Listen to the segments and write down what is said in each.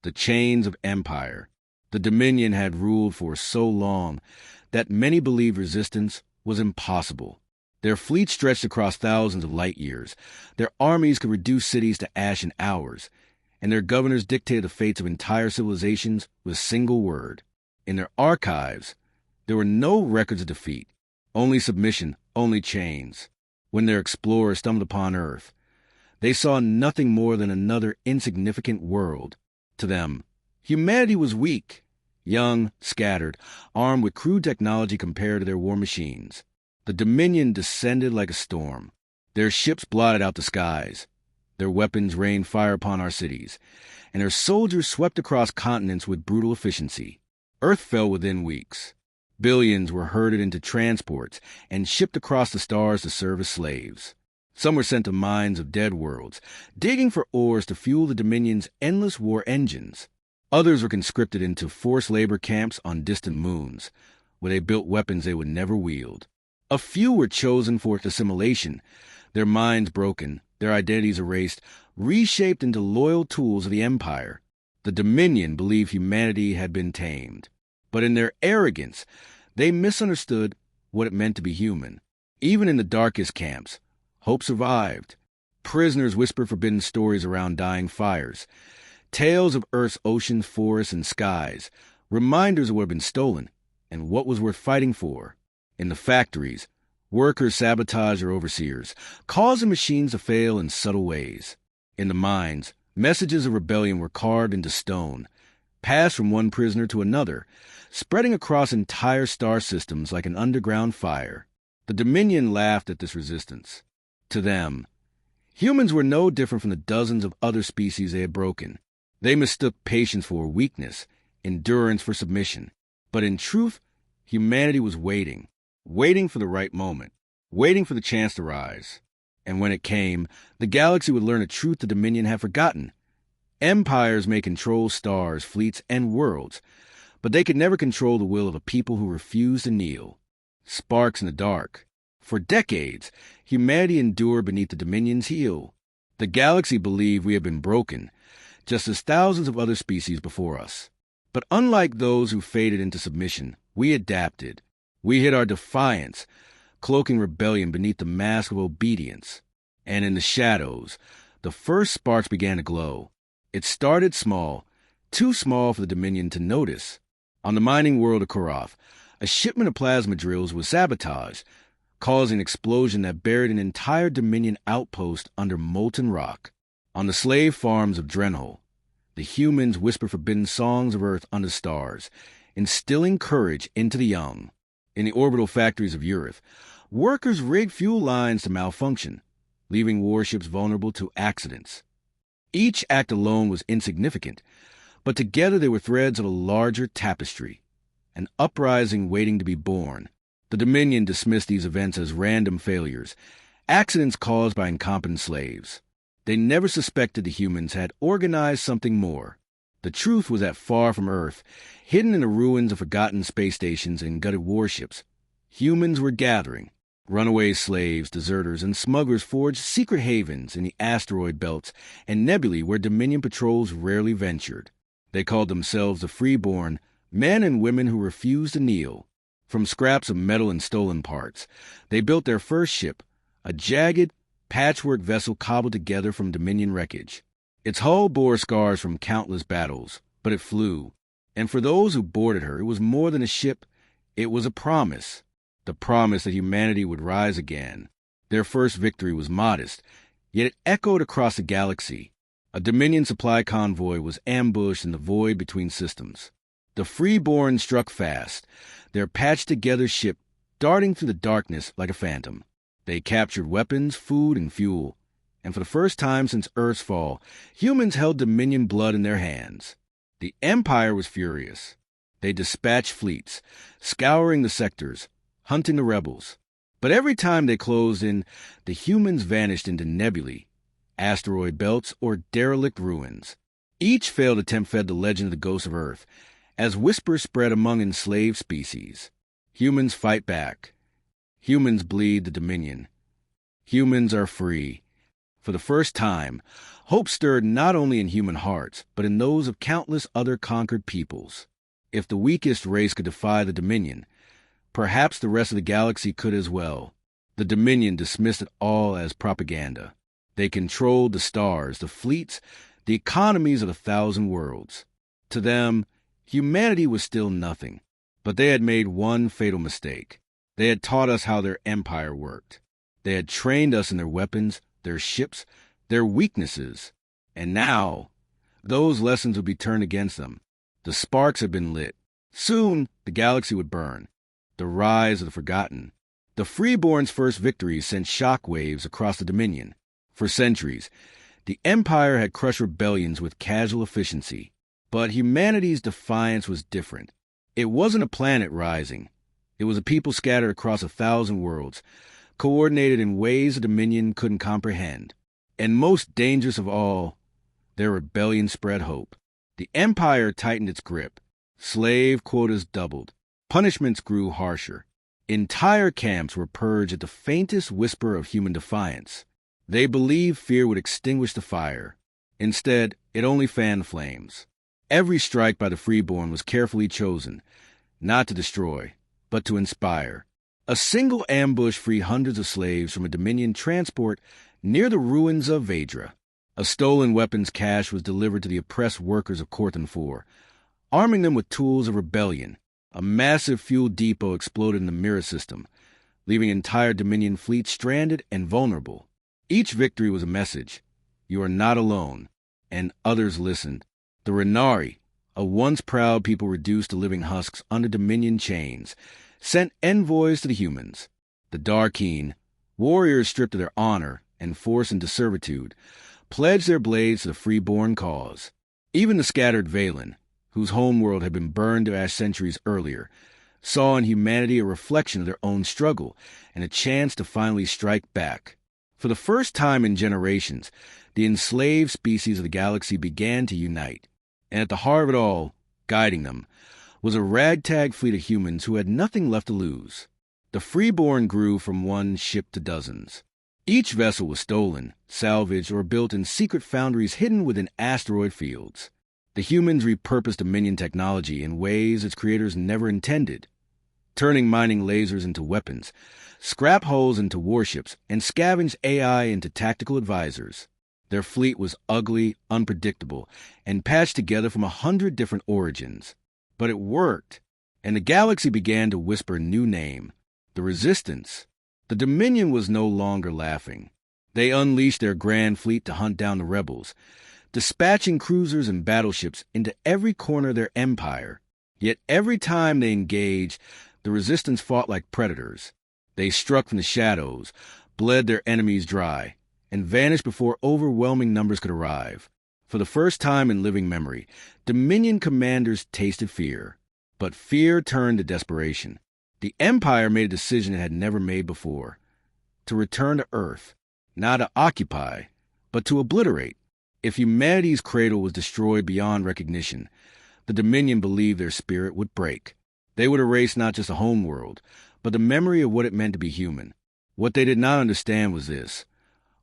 the chains of empire. The Dominion had ruled for so long that many believed resistance was impossible. Their fleet stretched across thousands of light years. Their armies could reduce cities to ash in hours, and their governors dictated the fates of entire civilizations with a single word. In their archives, there were no records of defeat, only submission, only chains. When their explorers stumbled upon Earth, they saw nothing more than another insignificant world. To them, humanity was weak, young, scattered, armed with crude technology compared to their war machines. The Dominion descended like a storm. Their ships blotted out the skies. Their weapons rained fire upon our cities, and their soldiers swept across continents with brutal efficiency. Earth fell within weeks. Billions were herded into transports and shipped across the stars to serve as slaves. Some were sent to mines of dead worlds, digging for ores to fuel the Dominion's endless war engines. Others were conscripted into forced labor camps on distant moons, where they built weapons they would never wield. A few were chosen for assimilation, their minds broken, their identities erased, reshaped into loyal tools of the Empire. The Dominion believed humanity had been tamed, but in their arrogance, they misunderstood what it meant to be human. Even in the darkest camps, hope survived. Prisoners whispered forbidden stories around dying fires, tales of Earth's oceans, forests, and skies, reminders of what had been stolen and what was worth fighting for. In the factories, workers sabotaged their overseers, causing machines to fail in subtle ways. In the mines, messages of rebellion were carved into stone, passed from one prisoner to another, spreading across entire star systems like an underground fire. The Dominion laughed at this resistance. To them, humans were no different from the dozens of other species they had broken. They mistook patience for weakness, endurance for submission. But in truth, humanity was waiting for the right moment, waiting for the chance to rise. And when it came, the galaxy would learn a truth the Dominion had forgotten. Empires may control stars, fleets, and worlds, but they could never control the will of a people who refused to kneel. Sparks in the dark. For decades, humanity endured beneath the Dominion's heel. The galaxy believed we had been broken, just as thousands of other species before us. But unlike those who faded into submission, we adapted. We hid our defiance, cloaking rebellion beneath the mask of obedience. And in the shadows, the first sparks began to glow. It started small, too small for the Dominion to notice. On the mining world of Koroth, a shipment of plasma drills was sabotaged, causing an explosion that buried an entire Dominion outpost under molten rock. On the slave farms of Drenhal, the humans whispered forbidden songs of Earth under stars, instilling courage into the young. In the orbital factories of Eurith, workers rigged fuel lines to malfunction, leaving warships vulnerable to accidents. Each act alone was insignificant, but together they were threads of a larger tapestry, an uprising waiting to be born. The Dominion dismissed these events as random failures, accidents caused by incompetent slaves. They never suspected the humans had organized something more. The truth was that far from Earth, hidden in the ruins of forgotten space stations and gutted warships, humans were gathering. Runaway slaves, deserters, and smugglers forged secret havens in the asteroid belts and nebulae where Dominion patrols rarely ventured. They called themselves the freeborn, men and women who refused to kneel. From scraps of metal and stolen parts, they built their first ship, a jagged, patchwork vessel cobbled together from Dominion wreckage. Its hull bore scars from countless battles, but it flew. And for those who boarded her, it was more than a ship. It was a promise. The promise that humanity would rise again. Their first victory was modest, yet it echoed across the galaxy. A Dominion supply convoy was ambushed in the void between systems. The freeborn struck fast, their patched-together ship darting through the darkness like a phantom. They captured weapons, food, and fuel. And for the first time since Earth's fall, humans held Dominion blood in their hands. The Empire was furious. They dispatched fleets, scouring the sectors, hunting the rebels. But every time they closed in, the humans vanished into nebulae, asteroid belts, or derelict ruins. Each failed attempt fed the legend of the ghosts of Earth, as whispers spread among enslaved species. Humans fight back. Humans bleed the Dominion. Humans are free. For the first time, hope stirred not only in human hearts, but in those of countless other conquered peoples. If the weakest race could defy the Dominion, perhaps the rest of the galaxy could as well. The Dominion dismissed it all as propaganda. They controlled the stars, the fleets, the economies of 1,000 worlds. To them, humanity was still nothing. But they had made one fatal mistake. They had taught us how their empire worked. They had trained us in their weapons, their ships, their weaknesses. And now, those lessons would be turned against them. The sparks had been lit. Soon, the galaxy would burn. The rise of the forgotten. The Freeborn's first victory sent shockwaves across the Dominion. For centuries, the Empire had crushed rebellions with casual efficiency. But humanity's defiance was different. It wasn't a planet rising. It was a people scattered across 1,000 worlds, coordinated in ways the Dominion couldn't comprehend. And most dangerous of all, their rebellion spread hope. The Empire tightened its grip. Slave quotas doubled. Punishments grew harsher. Entire camps were purged at the faintest whisper of human defiance. They believed fear would extinguish the fire. Instead, it only fanned flames. Every strike by the Freeborn was carefully chosen, not to destroy, but to inspire. A single ambush freed hundreds of slaves from a Dominion transport near the ruins of Vedra. A stolen weapons cache was delivered to the oppressed workers of Corthan IV, arming them with tools of rebellion. A massive fuel depot exploded in the mirror system, leaving entire Dominion fleets stranded and vulnerable. Each victory was a message. You are not alone. And others listened. The Renari, a once proud people reduced to living husks under Dominion chains, sent envoys to the humans. The Darkeen, warriors stripped of their honor and forced into servitude, pledged their blades to the freeborn cause. Even the scattered Valen, whose homeworld had been burned to ash centuries earlier, saw in humanity a reflection of their own struggle and a chance to finally strike back. For the first time in generations, the enslaved species of the galaxy began to unite. And at the heart of it all, guiding them, was a ragtag fleet of humans who had nothing left to lose. The Freeborn grew from one ship to dozens. Each vessel was stolen, salvaged, or built in secret foundries hidden within asteroid fields. The humans repurposed Dominion technology in ways its creators never intended, turning mining lasers into weapons, scrap hulls into warships, and scavenged AI into tactical advisors. Their fleet was ugly, unpredictable, and patched together from 100 different origins. But it worked, and the galaxy began to whisper a new name, the Resistance. The Dominion was no longer laughing. They unleashed their grand fleet to hunt down the rebels, dispatching cruisers and battleships into every corner of their empire. Yet every time they engaged, the Resistance fought like predators. They struck from the shadows, bled their enemies dry, and vanished before overwhelming numbers could arrive. For the first time in living memory, Dominion commanders tasted fear. But fear turned to desperation. The Empire made a decision it had never made before. To return to Earth, not to occupy, but to obliterate. If humanity's cradle was destroyed beyond recognition, the Dominion believed their spirit would break. They would erase not just a homeworld, but the memory of what it meant to be human. What they did not understand was this.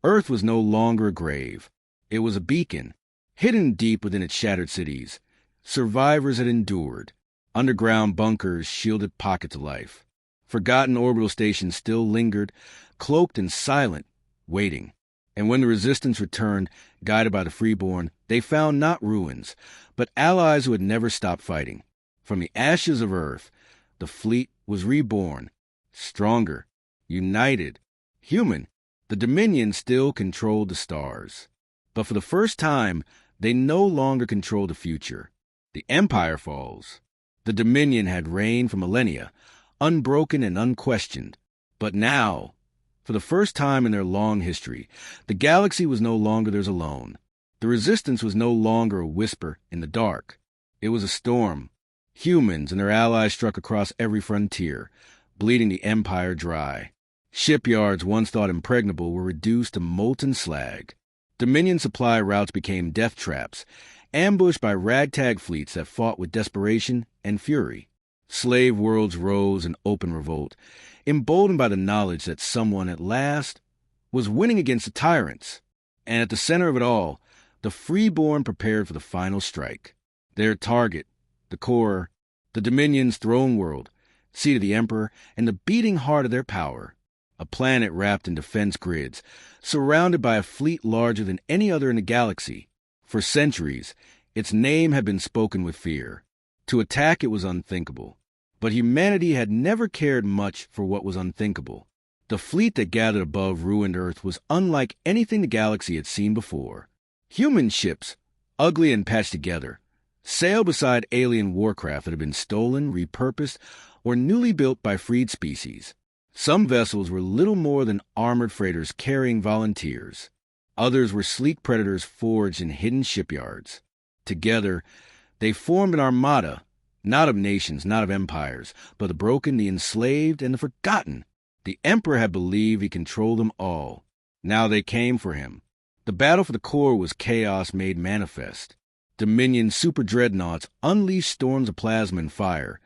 Earth was no longer a grave. It was a beacon, hidden deep within its shattered cities. Survivors had endured. Underground bunkers shielded pockets of life. Forgotten orbital stations still lingered, cloaked and silent, waiting. And when the Resistance returned, guided by the Freeborn, they found not ruins, but allies who had never stopped fighting. From the ashes of Earth, the fleet was reborn, stronger, united, human. The Dominion still controlled the stars. But for the first time, they no longer controlled the future. The Empire falls. The Dominion had reigned for millennia, unbroken and unquestioned. But now, for the first time in their long history, the galaxy was no longer theirs alone. The Resistance was no longer a whisper in the dark. It was a storm. Humans and their allies struck across every frontier, bleeding the Empire dry. Shipyards once thought impregnable were reduced to molten slag. Dominion supply routes became death traps, ambushed by ragtag fleets that fought with desperation and fury. Slave worlds rose in open revolt, emboldened by the knowledge that someone at last was winning against the tyrants. And at the center of it all, the freeborn prepared for the final strike. Their target, the core, the Dominion's throne world, seat of the Emperor, and the beating heart of their power. A planet wrapped in defense grids, surrounded by a fleet larger than any other in the galaxy. For centuries, its name had been spoken with fear. To attack it was unthinkable. But humanity had never cared much for what was unthinkable. The fleet that gathered above ruined Earth was unlike anything the galaxy had seen before. Human ships, ugly and patched together, sailed beside alien warcraft that had been stolen, repurposed, or newly built by freed species. Some vessels were little more than armored freighters carrying volunteers. Others were sleek predators forged in hidden shipyards. Together, they formed an armada, not of nations, not of empires, but the broken, the enslaved, and the forgotten. The Emperor had believed he controlled them all. Now they came for him. The battle for the core was chaos made manifest. Dominion super dreadnoughts unleashed storms of plasma and fire,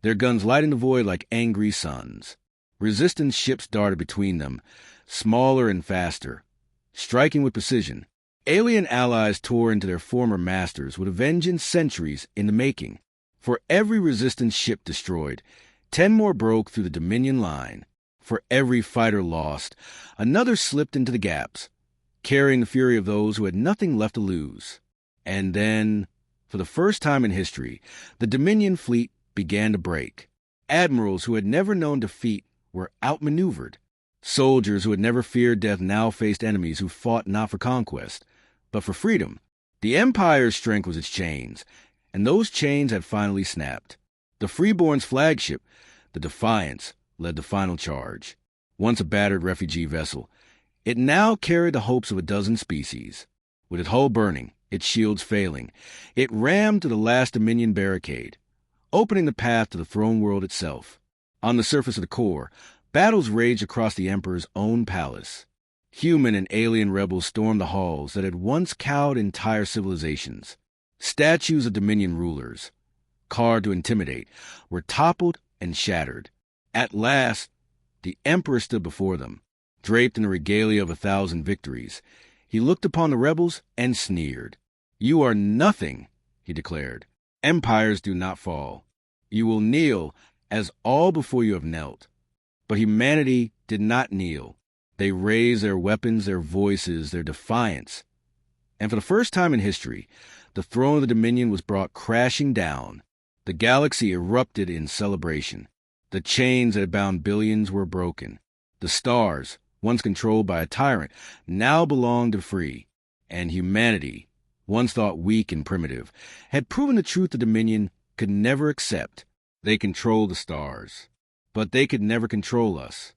their guns lighting the void like angry suns. Resistance ships darted between them, smaller and faster, striking with precision. Alien allies tore into their former masters with a vengeance centuries in the making. For every resistance ship destroyed, 10 more broke through the Dominion line. For every fighter lost, another slipped into the gaps, carrying the fury of those who had nothing left to lose. And then, for the first time in history, the Dominion fleet began to break. Admirals who had never known defeat were outmaneuvered. Soldiers who had never feared death now faced enemies who fought not for conquest, but for freedom. The Empire's strength was its chains, and those chains had finally snapped. The Freeborn's flagship, the Defiance, led the final charge. Once a battered refugee vessel, it now carried the hopes of a dozen species. With its hull burning, its shields failing, it rammed to the last Dominion barricade, opening the path to the throne world itself. On the surface of the core, battles raged across the Emperor's own palace. Human and alien rebels stormed the halls that had once cowed entire civilizations. Statues of Dominion rulers, carved to intimidate, were toppled and shattered. At last, the Emperor stood before them, draped in the regalia of 1,000 victories. He looked upon the rebels and sneered. "You are nothing," he declared. "Empires do not fall. You will kneel as all before you have knelt." But humanity did not kneel. They raised their weapons, their voices, their defiance. And for the first time in history, the throne of the Dominion was brought crashing down. The galaxy erupted in celebration. The chains that had bound billions were broken. The stars, once controlled by a tyrant, now belonged to free. And humanity, once thought weak and primitive, had proven the truth the Dominion could never accept. They controlled the stars, but they could never control us.